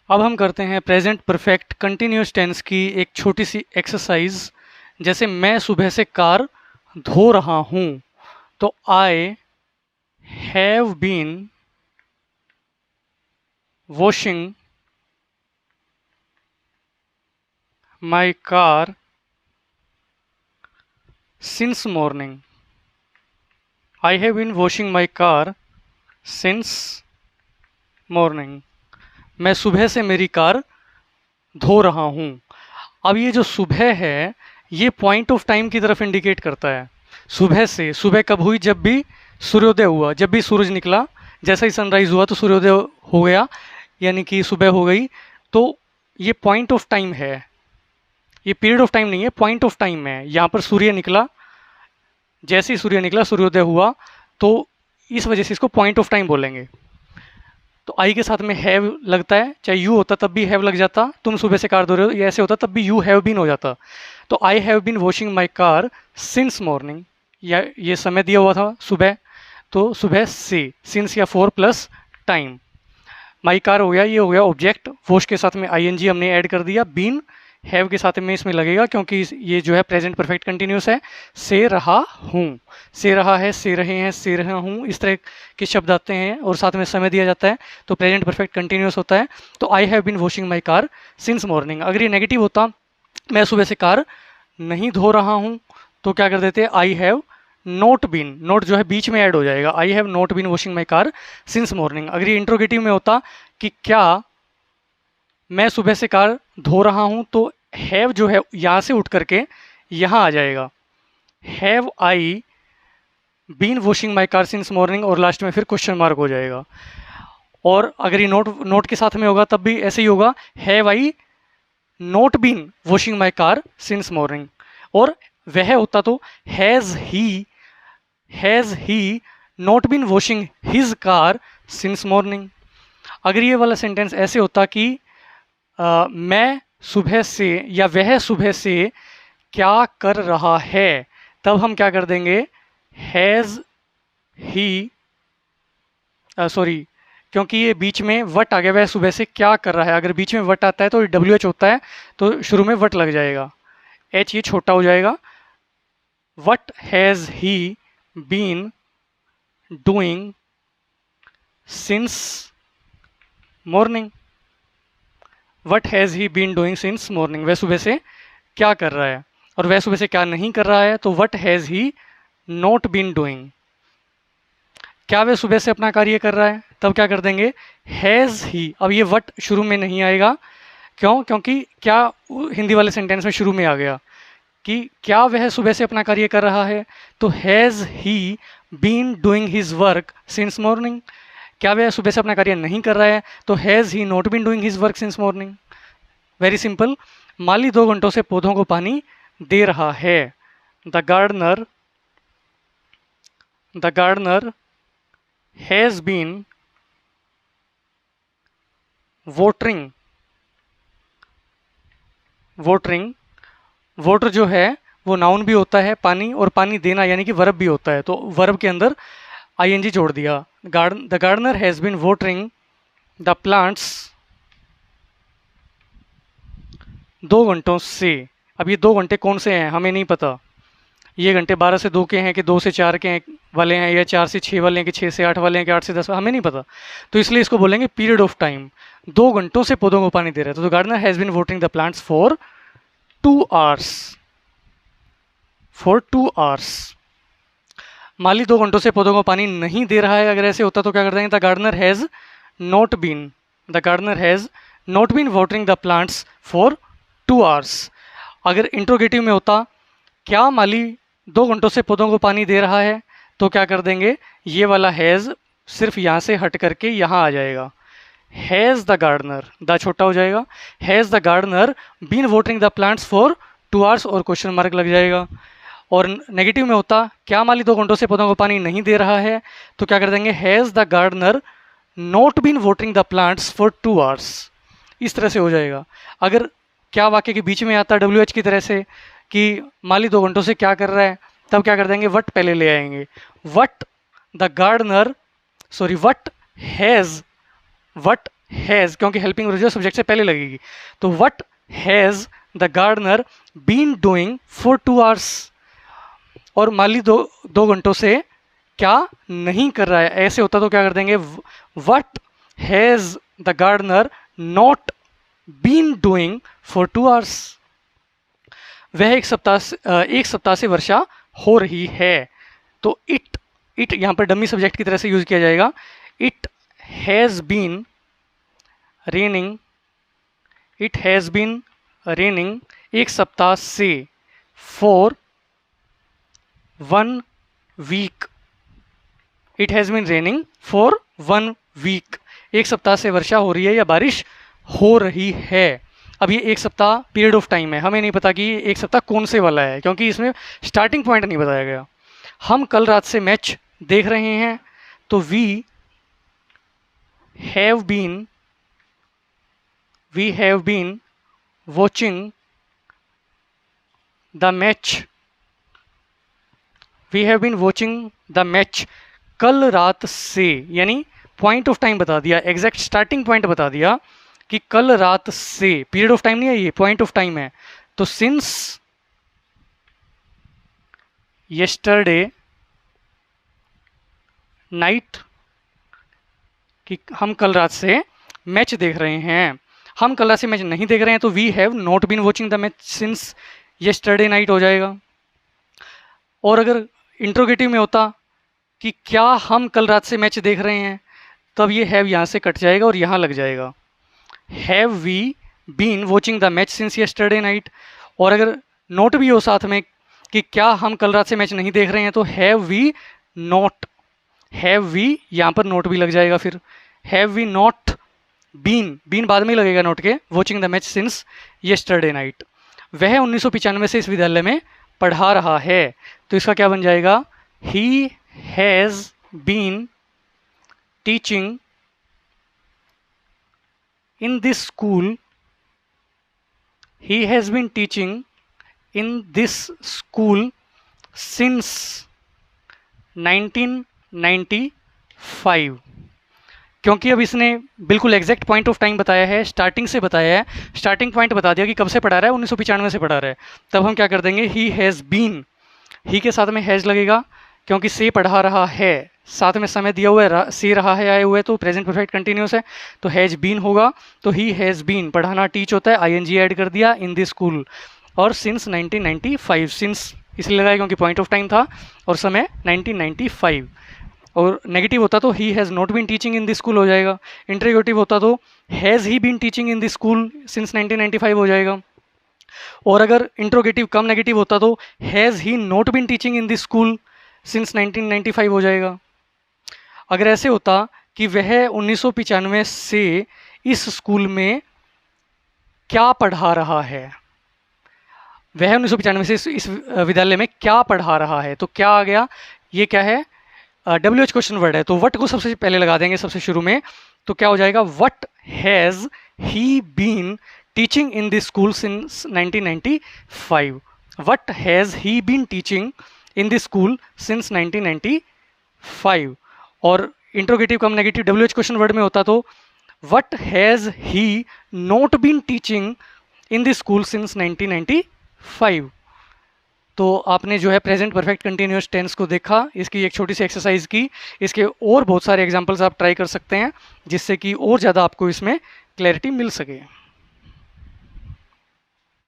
अब हम करते हैं प्रेजेंट परफेक्ट कंटिन्यूस टेंस की एक छोटी सी एक्सरसाइज। जैसे मैं सुबह से कार धो रहा हूँ, तो I have been washing my car since morning. I have been washing my car since morning. मैं सुबह से मेरी कार धो रहा हूँ। अब ये जो सुबह है, ये पॉइंट ऑफ टाइम की तरफ इंडिकेट करता है। सुबह से, सुबह कब हुई? जब भी सूर्योदय हुआ, जब भी सूरज निकला, जैसा ही सनराइज हुआ तो सूर्योदय हो गया, यानी कि सुबह हो गई। तो ये पॉइंट ऑफ टाइम है, ये पीरियड ऑफ टाइम नहीं है, पॉइंट ऑफ टाइम है। यहाँ पर सूर्य निकला, जैसे ही सूर्य निकला, सूर्योदय हुआ, तो इस वजह से इसको पॉइंट ऑफ टाइम बोलेंगे। तो आई के साथ में हैव लगता है, चाहे यू होता तब भी हैव लग जाता, तुम सुबह से कार धो रहे हो ये ऐसे होता तब भी यू हैव बीन हो जाता। तो I have been washing my car since morning, या ये समय दिया हुआ था सुबह, तो सुबह से, सिंस या for plus time. My car हो गया, ये हो गया ऑब्जेक्ट, वॉश के साथ में आईएनजी हमने ऐड कर दिया, बीन हैव के साथ में इसमें लगेगा क्योंकि ये जो है प्रेजेंट परफेक्ट कंटिन्यूस है। से रहा हूँ, से रहा है, से रहे हैं, से रहा हूँ, इस तरह के शब्द आते हैं और साथ में समय दिया जाता है, तो प्रेजेंट परफेक्ट कंटिन्यूस होता है। तो I have been washing my car since morning. अगर ये नेगेटिव होता, मैं सुबह से कार नहीं धो रहा हूँ, तो क्या कर देते? I have not been, not जो है बीच में ऐड हो जाएगा, I have not been washing my car since morning. अगर ये इंट्रोगेटिव में होता कि क्या मैं सुबह से कार धो रहा हूँ, तो हैव जो है यहाँ से उठ करके यहाँ आ जाएगा, have I been washing my car since morning, और लास्ट में फिर क्वेश्चन मार्क हो जाएगा। और अगर ये नोट के साथ में होगा तब भी ऐसे ही होगा, have I not been washing my car since morning. और वह होता तो has he not been washing his car since morning. अगर ये वाला सेंटेंस ऐसे होता कि मैं सुबह से या वह सुबह से क्या कर रहा है, तब हम क्या कर देंगे? हैज़ ही, सॉरी, क्योंकि ये बीच में वट आ गया, वह सुबह से क्या कर रहा है। अगर बीच में वट आता है तो WH होता है, तो शुरू में वट लग जाएगा, H ये छोटा हो जाएगा। What has he been doing since morning. What has he been doing since morning, वह सुबह से क्या कर रहा है, और वह सुबह से क्या नहीं कर रहा है, तो what has he not been doing. क्या वह सुबह से अपना कार्य कर रहा है, तब क्या कर देंगे? Has he. अब ये वट शुरू में नहीं आएगा, क्यों? क्योंकि क्या हिंदी वाले सेंटेंस में शुरू में आ गया कि क्या वह सुबह से अपना कार्य कर रहा है, तो has he been doing his work since morning. क्या वह सुबह से अपना कार्य नहीं कर रहा है, तो has he not been doing his work since morning. Very simple. माली 2 घंटों से पौधों को पानी दे रहा है। The gardener has been watering. Water जो है वो नाउन भी होता है पानी, और पानी देना यानी कि वर्ब भी होता है, तो वर्ब के अंदर आईएनजी जोड़ दिया। The gardener has been watering the plants 2 घंटों से। अब ये 2 घंटे कौन से हैं हमें नहीं पता, ये घंटे 12 से 2 के हैं कि 2 से 4 के वाले हैं, या 4 से 6 वाले हैं कि 6 से 8 वाले हैं कि 8 से 10, हमें नहीं पता। तो इसलिए इसको बोलेंगे पीरियड ऑफ टाइम। 2 घंटों से पौधों को पानी दे रहा है, तो the gardener has been watering the plants for 2 hours. माली 2 घंटों से पौधों को पानी नहीं दे रहा है, अगर ऐसे होता तो क्या कर देंगे? The gardener has not been watering the plants for 2 hours. अगर इंट्रोगेटिव में होता, क्या माली 2 घंटों से पौधों को पानी दे रहा है, तो क्या कर देंगे? ये वाला हैज़ सिर्फ यहाँ से हट करके यहाँ आ जाएगा, हैज़ द गार्डनर, द छोटा हो जाएगा, has the gardener been watering the plants for 2 hours, और क्वेश्चन मार्क लग जाएगा। और नेगेटिव में होता, क्या माली 2 घंटों से पौधों को पानी नहीं दे रहा है, तो क्या कर देंगे? Has the gardener not been watering the plants for 2 hours. इस तरह से हो जाएगा। अगर क्या वाक्य के बीच में आता WH की तरह से कि माली 2 घंटों से क्या कर रहा है, तब क्या कर देंगे? वट पहले ले आएंगे। वट हैज़, क्योंकि हेल्पिंग वर्ब जो सब्जेक्ट से पहले लगेगी, तो what has the gardener been doing for 2 hours, और माली 2 घंटों से क्या नहीं कर रहा है। ऐसे होता तो क्या कर देंगे, what has the gardener not been doing for 2 hours. वह एक सप्ताह से वर्षा हो रही है। तो इट यहाँ पर डमी सब्जेक्ट की तरह से यूज किया जाएगा। It has been raining, it has been raining एक सप्ताह से, for 1 week, it has been raining for 1 week, एक सप्ताह से वर्षा हो रही है या बारिश हो रही है। अब ये एक सप्ताह पीरियड ऑफ टाइम है, हमें नहीं पता कि ये एक सप्ताह कौन से वाला है, क्योंकि इसमें स्टार्टिंग पॉइंट नहीं बताया गया। हम कल रात से मैच देख रहे हैं, तो we have been watching the match, we have been watching the match कल रात से, यानी पॉइंट ऑफ टाइम बता दिया, एग्जैक्ट स्टार्टिंग पॉइंट बता दिया कि कल रात से, पीरियड ऑफ टाइम नहीं है, ये पॉइंट ऑफ टाइम है। तो सिंस येस्टरडे नाइट, कि हम कल रात से मैच देख रहे हैं। हम कल रात से मैच नहीं देख रहे हैं, तो we have not been watching the match since yesterday night हो जाएगा। और अगर इंट्रोगेटिव में होता कि क्या हम कल रात से मैच देख रहे हैं, तब ये हैव यहाँ से कट जाएगा और यहाँ लग जाएगा, have we been watching the match since yesterday night. और अगर नोट भी हो साथ में कि क्या हम कल रात से मैच नहीं देख रहे हैं, तो have we not, have we यहाँ पर नोट भी लग जाएगा। फिर हैव वी नॉट बीन बाद में ही लगेगा नोट के, watching the match since yesterday night. वह 1995 से इस विद्यालय में पढ़ा रहा है, तो इसका क्या बन जाएगा, he has been teaching in this school, he has been teaching in this school since 1995। क्योंकि अब इसने बिल्कुल एग्जैक्ट पॉइंट ऑफ टाइम बताया है, स्टार्टिंग से बताया है, स्टार्टिंग पॉइंट बता दिया कि कब से पढ़ा रहा है, 1995 से पढ़ा रहा है, तब हम क्या कर देंगे, ही हैज़ बीन, ही के साथ में हैज़ लगेगा, क्योंकि से पढ़ा रहा है, साथ में समय दिया हुआ है, सी रहा है आए हुए, तो प्रेजेंट परफेक्ट कंटिन्यूस है, तो हैज़ बीन होगा। तो ही हैज़ बीन, पढ़ाना टीच होता है, आईएनजी ऐड कर दिया, इन दिस स्कूल, और सिंस 1995, सिंस इसलिए लगाया क्योंकि पॉइंट ऑफ टाइम था और समय 1995। और नेगेटिव होता तो he has not been teaching in this school हो जाएगा। इंटरोगेटिव होता तो has he been teaching in this school since 1995 हो जाएगा। और अगर इंट्रोगेटिव कम नेगेटिव होता तो has he not been teaching in this school since 1995 हो जाएगा। अगर ऐसे होता कि वह 1995 से इस स्कूल में क्या पढ़ा रहा है, वह 1995 से इस विद्यालय में क्या पढ़ा रहा है, तो क्या आ गया, ये क्या है, WH क्वेश्चन वर्ड है, तो वट को सबसे पहले लगा देंगे सबसे शुरू में, तो क्या हो जाएगा, what has he been teaching in this school since 1995, what has he been teaching in this school since 1995। और interrogative cum negative WH question word में होता तो what has he not been teaching in this school since 1995। तो आपने जो है present perfect continuous tense को देखा, इसकी एक छोटी सी एक्सरसाइज की, इसके और बहुत सारे एग्जांपल्स आप ट्राई कर सकते हैं, जिससे कि और ज़्यादा आपको इसमें क्लैरिटी मिल सके।